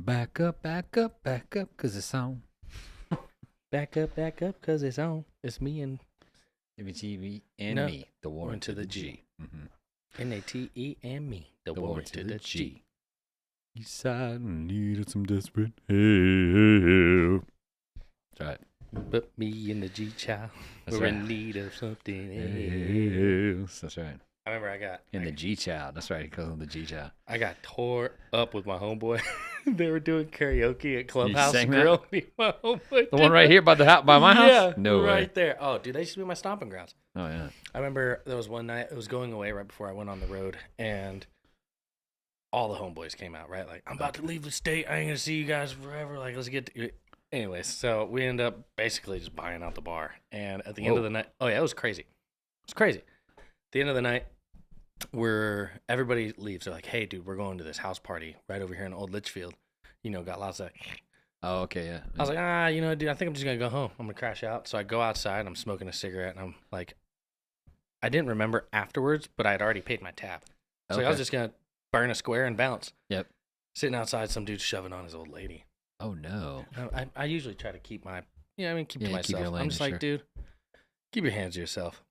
Back up, cause it's on. Back up, cause it's on. It's me and MTV and No, me, the warrant to the G. Mm-hmm. Nate and me, the warrant to the G. Eastside needed some desperate help. That's right. But me and the G child, That's we're right. in need of something. That's right. I remember And the G child. That's right. He calls him the G child. I got tore up with my homeboy. They were doing karaoke at Clubhouse sang Grill. My homeboy The one right here by the house, by my house? Yeah, No right way. there. Oh, dude, that used to be my stomping grounds. Oh, yeah. I remember there was one night, it was going away right before I went on the road, and all the homeboys came out, right? Like, I'm about to leave the state. I ain't going to see you guys forever. Like, let's get to... Anyways, so we end up basically just buying out the bar. And at the end of the night... Oh, yeah, it was crazy. It was crazy. At the end of the night, everybody leaves. They're like, hey, dude, we're going to this house party right over here in Old Litchfield. You know, got lots of... Oh, okay, yeah. I was like, you know, dude, I think I'm just going to go home. I'm going to crash out. So I go outside. I'm smoking a cigarette. And I'm like... I didn't remember afterwards, but I had already paid my tab. So Okay. I was just going to burn a square and bounce. Yep. Sitting outside, some dude shoving on his old lady. Oh, no. I usually try to keep my... keep to Yeah, keep myself. your lane, I'm just sure. like, dude, keep your hands to yourself.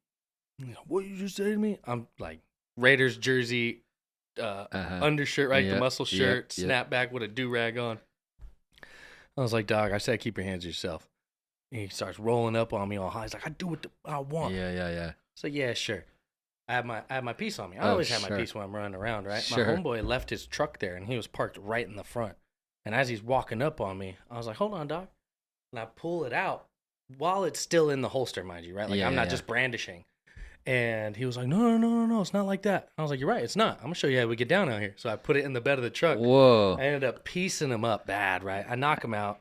He's like, what you just say to me? I'm like, Raiders jersey, undershirt, right? Yep, The muscle shirt, yep. snapback with a do-rag on. I was like, dog, I said keep your hands to yourself. And he starts rolling up on me all high. He's like, I do what I want. Yeah. So yeah, sure. I have my piece on me. I Oh, always have my sure. piece when I'm running around, right? Sure. My homeboy left his truck there, and he was parked right in the front. And as he's walking up on me, I was like, hold on, dog. And I pull it out while it's still in the holster, mind you, right? Like, I'm not just brandishing. And he was like, no, it's not like that. I was like, you're right, it's not. I'm going to show you how we get down out here. So I put it in the bed of the truck. Whoa. I ended up piecing him up bad, right? I knock him out.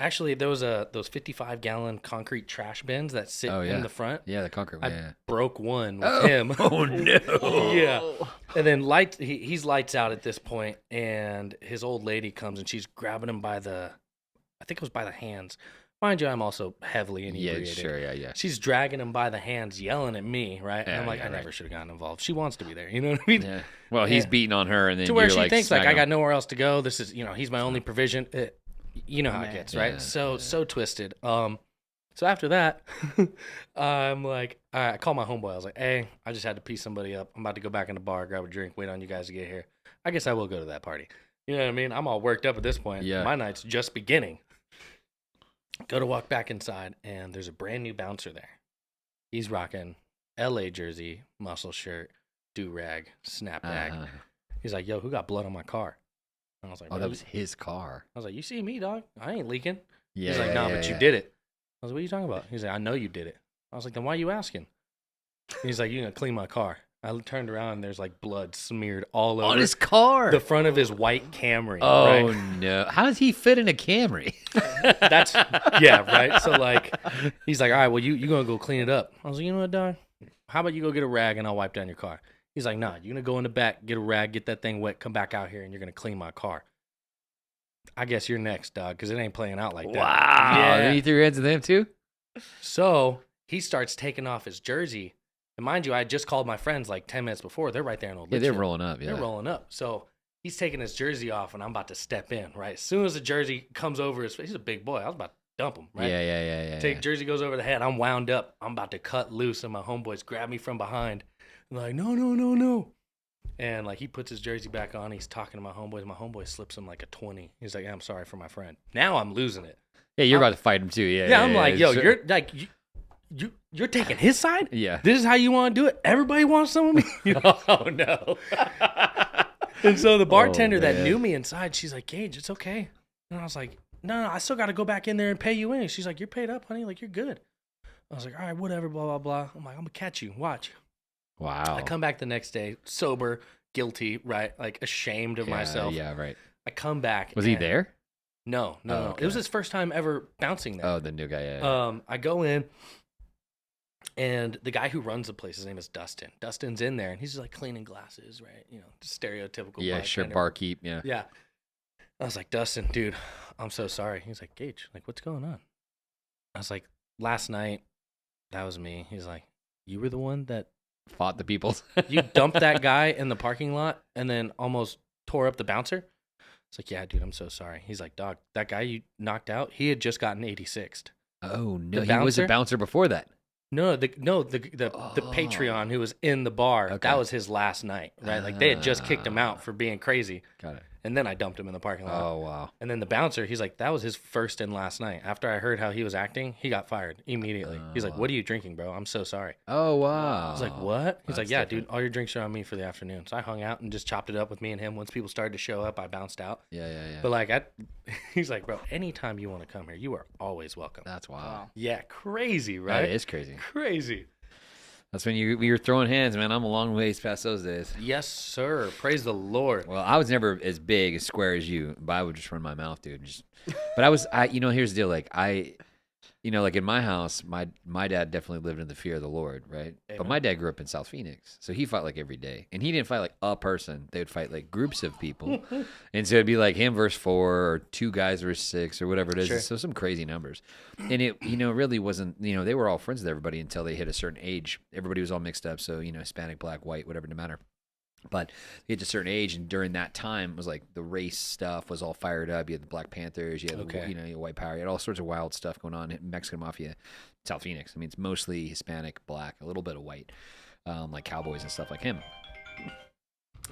Actually, there was those 55-gallon concrete trash bins that sit in the front. Yeah, the concrete I one, yeah. broke one with him. Oh, no. Yeah. And then he's lights out at this point, and his old lady comes, and she's grabbing him I think it was by the hands. Mind you, I'm also heavily inebriated. Yeah, sure, yeah. She's dragging him by the hands, yelling at me, right? And Yeah, I'm like, yeah, I never right. should have gotten involved. She wants to be there, you know what I mean? Yeah. Well, he's beating on her, and then To where you're she like, thinks, like, smacking I got him. nowhere else to go. This is, he's my only provision. You know how it gets, right? Yeah, So twisted. So after that, I'm like, all right, I call my homeboy. I was like, hey, I just had to piece somebody up. I'm about to go back in the bar, grab a drink, wait on you guys to get here. I guess I will go to that party. You know what I mean? I'm all worked up at this point. Yeah. My night's just beginning. Go to walk back inside, and there's a brand new bouncer there. He's rocking LA jersey, muscle shirt, do-rag, snapback. He's like, yo, who got blood on my car? And I was like, Oh, that was his car. I was like, you see me, dog? I ain't leaking. Yeah. He's like, nah, but yeah. you did it. I was like, what are you talking about? He's like, I know you did it. I was like, then why are you asking? He's like, you're going to clean my car. I turned around, and there's like blood smeared all over On his car. the front of his white Camry. Oh, right? no. How does he fit in a Camry? That's, yeah, right? So, like, he's like, all right, well, you going to go clean it up. I was like, you know what, dog? How about you go get a rag, and I'll wipe down your car? He's like, nah, you're going to go in the back, get a rag, get that thing wet, come back out here, and you're going to clean my car. I guess you're next, dog, because it ain't playing out like that. Wow. Yeah. You threw your hands at him, too? So he starts taking off his jersey. And mind you, I had just called my friends like 10 minutes before. They're right there in Old Yeah, they're Litchfield. rolling up, yeah. They're rolling up. So he's taking his jersey off, and I'm about to step in, right? As soon as the jersey comes over his face, he's a big boy. I was about to dump him, right? Yeah. Jersey goes over the head. I'm wound up. I'm about to cut loose, and my homeboys grab me from behind. And like, no. And like he puts his jersey back on. He's talking to my homeboys. My homeboy slips him like a 20. He's like, I'm sorry for my friend. Now I'm losing it. Yeah, you're about to fight him, too. Yeah, I'm like, yo, sure. you're like... You're taking his side? Yeah. This is how you want to do it? Everybody wants some of me? Oh, no. And so the bartender that man. knew me inside, she's like, Gage, it's okay. And I was like, no, I still got to go back in there and pay you in. She's like, you're paid up, honey. Like, you're good. I was like, all right, whatever, blah, blah, blah. I'm like, I'm going to catch you. Watch. Wow. I come back the next day, sober, guilty, right? Like, ashamed of myself. Yeah, right. I come back. Was he there? No. okay. It was his first time ever bouncing there. Oh, the new guy, yeah. I go in. And the guy who runs the place, his name is Dustin. Dustin's in there, and he's just like cleaning glasses, right? You know, just stereotypical. Yeah, sure, bartender. barkeep, yeah. Yeah. I was like, Dustin, dude, I'm so sorry. He's like, Gage, like, what's going on? I was like, last night, that was me. He's like, you were the one that Fought the people. you dumped that guy in the parking lot and then almost tore up the bouncer? It's like, yeah, dude, I'm so sorry. He's like, dog, that guy you knocked out, he had just gotten 86th. Oh no, The he was a bouncer? bouncer before that. No, the Patreon who was in the bar, Okay. that was his last night, right? Like they had just kicked him out for being crazy. Got it. And then I dumped him in the parking lot. Oh wow. And then the bouncer, he's like, that was his first and last night. After I heard how he was acting, he got fired immediately. He's like, what are you drinking, bro? I'm so sorry. Oh wow. I was like, what? He's like, That's yeah, different. dude, all your drinks are on me for the afternoon. So I hung out and just chopped it up with me and him. Once people started to show up, I bounced out. Yeah. But like, he's like, bro, anytime you want to come here, you are always welcome. That's wild. Yeah, crazy, right? That is crazy. Crazy. That's when we were throwing hands, man. I'm a long ways past those days. Yes, sir. Praise the Lord. Well, I was never as big, as square as you, but I would just run my mouth, dude. But here's the deal. Like like in my house, my dad definitely lived in the fear of the Lord, right? But my dad grew up in South Phoenix, so he fought like every day, and he didn't fight like a person. They would fight like groups of people, and so it'd be like him versus 4 or 2 guys versus 6 or whatever it is. Sure. So some crazy numbers, and it really wasn't. They were all friends with everybody until they hit a certain age. Everybody was all mixed up, so Hispanic, black, white, whatever, no matter. But they hit a certain age, and during that time, it was like the race stuff was all fired up. You had the Black Panthers, you had the White Power, you had all sorts of wild stuff going on. Mexican Mafia, South Phoenix. I mean, it's mostly Hispanic, black, a little bit of white, like cowboys and stuff like him.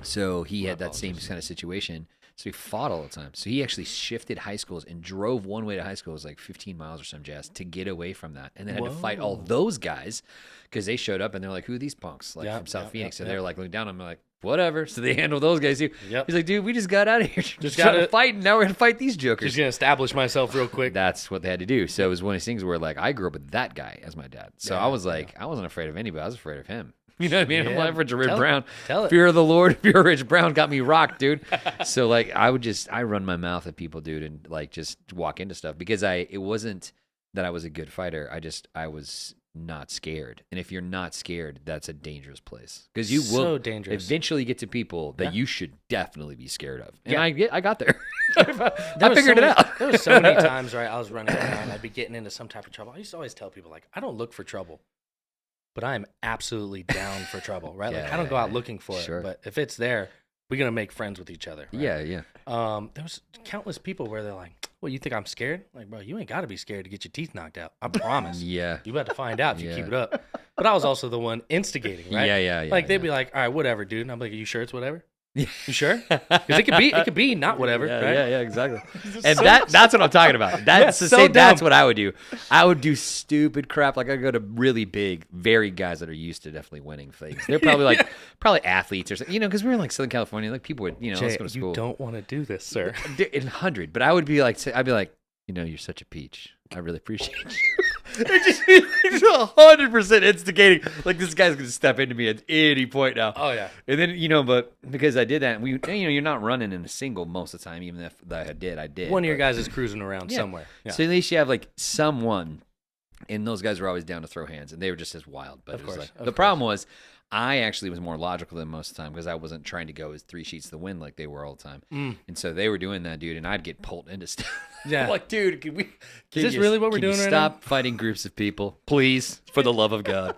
So he had that same kind of situation. So he fought all the time. So he actually shifted high schools and drove one way to high school. It was like 15 miles or some jazz to get away from that. And then had to fight all those guys because they showed up and they're like, who are these punks? From South Phoenix. And they're like looking down on me like, whatever. So they handle those guys too. Yep. He's like, dude, we just got out of here. Just got got to fight. And now we're going to fight these jokers. Just going to establish myself real quick. That's what they had to do. So it was one of these things where like I grew up with that guy as my dad. So I was like, I wasn't afraid of anybody. I was afraid of him. You know what I mean? Yeah. I'm like Richard Brown. Tell it. Fear of the Lord, fear of Rich Brown got me rocked, dude. So like I run my mouth at people, dude, and like just walk into stuff because it wasn't that I was a good fighter. I was not scared. And if you're not scared, that's a dangerous place because you will eventually get to people that you should definitely be scared of. And I got there. I figured it out. There were so many times, right? I was running around, I'd be getting into some type of trouble. I used to always tell people like, I don't look for trouble. But I am absolutely down for trouble, right? Like I don't go out looking for it, but if it's there, we're gonna make friends with each other. Right? Yeah. There was countless people where they're like, "Well, you think I'm scared?" Like, bro, you ain't got to be scared to get your teeth knocked out. I promise. Yeah. You about to find out if you keep it up. But I was also the one instigating, right? Yeah. Like they'd be like, "All right, whatever, dude." And I'm like, "Are you sure it's whatever?" You sure? Because it could be not whatever, right? Yeah, exactly. And that's what I'm talking about. That's so that's what I would do. I would do stupid crap. Like I go to really big, very guys that are used to definitely winning things. They're probably probably athletes or something, because we're in like Southern California. Like people would, let's go to school. You don't want to do this, sir. In 100, but I would be like, you're such a peach. I really appreciate you. It's 100% instigating. Like this guy's gonna step into me at any point now. Oh yeah. And then but because I did that, you're not running in a single most of the time. Even if I did. One of your guys is cruising around somewhere. Yeah. So at least you have like someone, and those guys were always down to throw hands, and they were just as wild. But the problem was, I actually was more logical than most of the time because I wasn't trying to go as 3 sheets to the wind like they were all the time. And so they were doing that, dude, and I'd get pulled into stuff. Yeah. Like, dude, is this really what we're doing right now? Stop fighting groups of people, please, for the love of God.